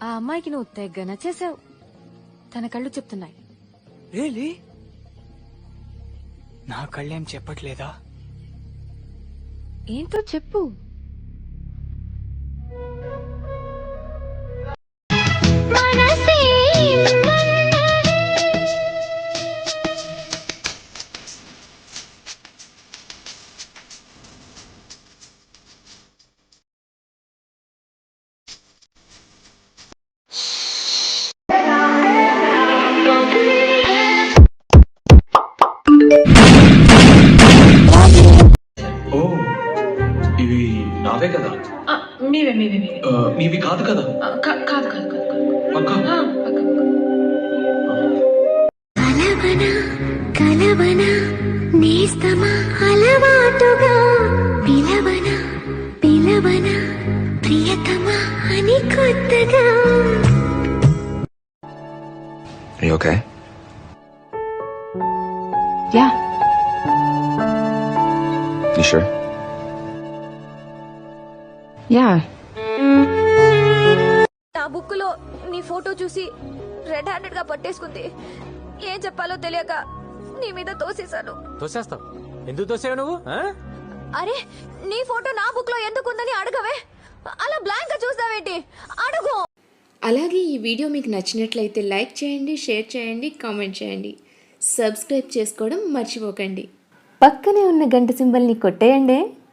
ఆ అమ్మాయికి నువ్వు తెగ నచ్చేసావు. తన కళ్ళు చెప్తున్నాయి. రియలీ? నా కళ్ళేం చెప్పట్లేదా? ఏంటో చెప్పు. ఓ ఇవి నావే కదా? మీవే మీవే మీవే. నీవి కాదు కదా? కాదు కాదు కాదు కాదు. పక్కా? పక్క కలవన కలవన నేస్తమా అలవాటుగా పిలవన పిలవన ప్రియతమా అని కొత్తగా. Are you okay? Yeah. You sure? Yeah. నా బుక్ లో నీ ఫోటో చూసి రెడ్ హ్యాండెడ్ గా పట్టేసుకుంది. ఏం చెప్పాలో తెలియక నీ మీద తోసేశాను. తోసేస్తావు? ఎందుకు తోసేవు నువ్వు? అరే, నీ ఫోటో నా బుక్ లో ఎందుకుందని అడగవే. అలా బ్లాంక్ గా చూస్తావేంటి? అడుగు. అలాగే ఈ వీడియో మీకు నచ్చినట్లయితే లైక్ చేయండి, షేర్ చేయండి, కామెంట్ చేయండి, సబ్స్క్రైబ్ చేసుకోవడం మర్చిపోకండి. పక్కనే ఉన్న గంట సింబల్ని కొట్టేయండి.